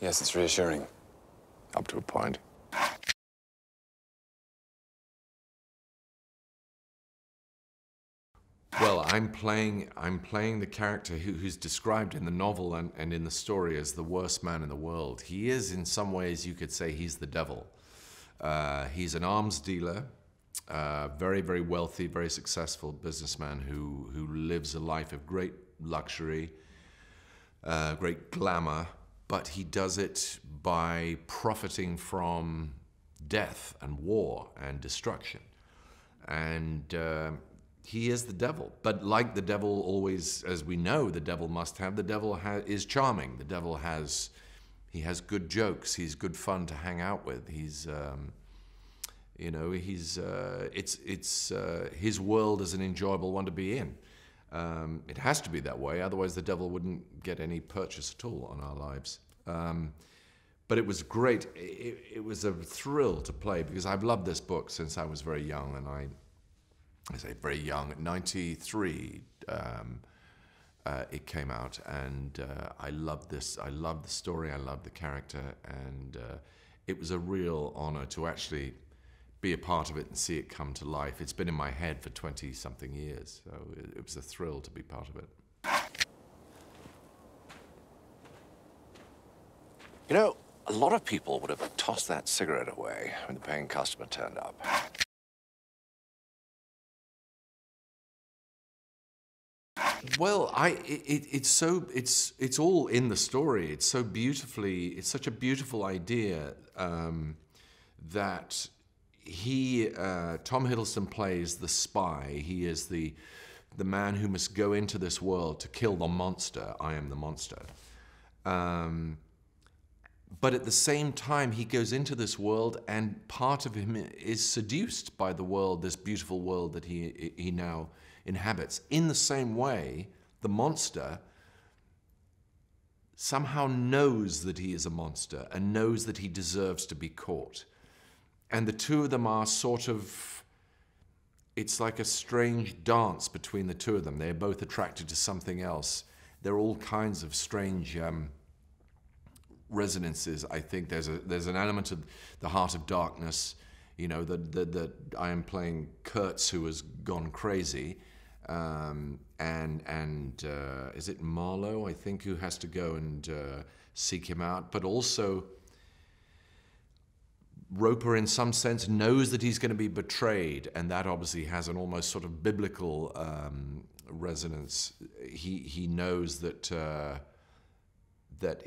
Yes, it's reassuring. Up to a point. Well, I'm playing the character who's described in the novel and in the story as the worst man in the world. He is, in some ways, you could say he's the devil. He's an arms dealer, very, very wealthy, very successful businessman who lives a life of great luxury, great glamour, but he does it by profiting from death and war and destruction. And he is the devil. But like the devil always, as we know, the devil must have, the devil is charming. The devil has good jokes. He's good fun to hang out with. He's, you know, his world is an enjoyable one to be in. It has to be that way, otherwise the devil wouldn't get any purchase at all on our lives. But it was great. It was a thrill to play because I've loved this book since I was very young, and I say very young, at 93 it came out, and I loved this. I loved the story, I loved the character, and it was a real honor to actually be a part of it and see it come to life. It's been in my head for 20-something years, so it was a thrill to be part of it. You know, a lot of people would have tossed that cigarette away when the paying customer turned up. Well, it's all in the story. It's so beautifully. It's such a beautiful idea that Tom Hiddleston plays the spy. He is the man who must go into this world to kill the monster. I am the monster. But at the same time, he goes into this world, and part of him is seduced by the world, this beautiful world that he now inhabits. In the same way, the monster somehow knows that he is a monster and knows that he deserves to be caught. And the two of them are sort of, it's like a strange dance between the two of them. They're both attracted to something else. There are all kinds of strange resonances. I think there's an element of the Heart of Darkness, you know, that I am playing Kurtz, who has gone crazy, and is it Marlowe, I think, who has to go and seek him out, but also Roper, in some sense, knows that he's going to be betrayed, and that obviously has an almost sort of biblical resonance. He knows that that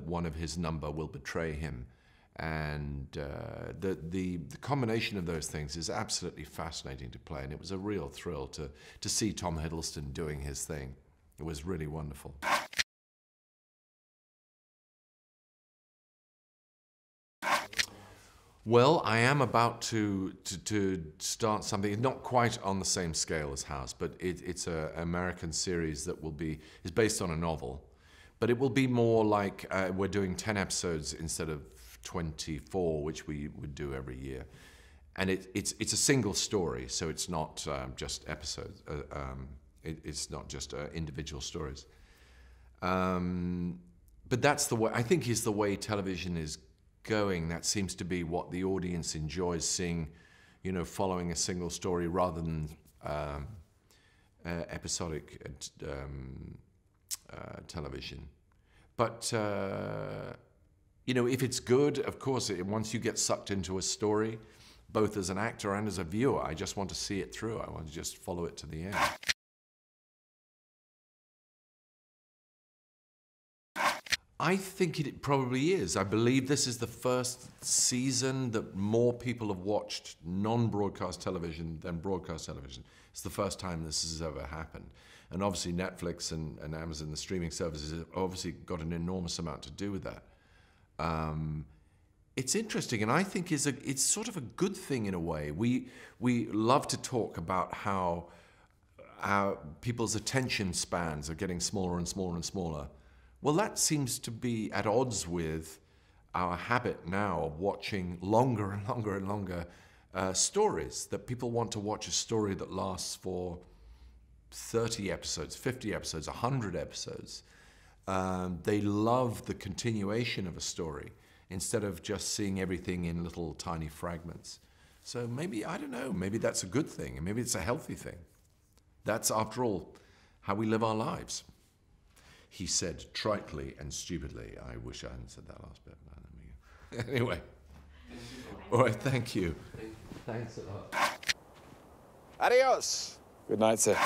one of his number will betray him, and the combination of those things is absolutely fascinating to play, and it was a real thrill to see Tom Hiddleston doing his thing. It was really wonderful. Well, I am about to start something, not quite on the same scale as House, but it's an American series that is based on a novel, but it will be more like we're doing 10 episodes instead of 24, which we would do every year. And it's a single story, so it's not just episodes, it's not just individual stories. But that's the way, I think, is the way television is going. That seems to be what the audience enjoys seeing, you know, following a single story rather than episodic television. But you know, if it's good, of course, once you get sucked into a story, both as an actor and as a viewer, I just want to see it through. I want to just follow it to the end. I think it probably is. I believe this is the first season that more people have watched non-broadcast television than broadcast television. It's the first time this has ever happened. And obviously Netflix and Amazon, the streaming services, have obviously got an enormous amount to do with that. It's interesting, and I think it's sort of a good thing in a way. We love to talk about how people's attention spans are getting smaller and smaller and smaller. Well, that seems to be at odds with our habit now of watching longer and longer and longer stories, that people want to watch a story that lasts for 30 episodes, 50 episodes, 100 episodes. They love the continuation of a story instead of just seeing everything in little tiny fragments. So maybe, I don't know, maybe that's a good thing, and maybe it's a healthy thing. That's, after all, how we live our lives. He said tritely and stupidly. I wish I hadn't said that last bit. Anyway. All right, thank you. Thanks a lot. Adios. Good night, sir.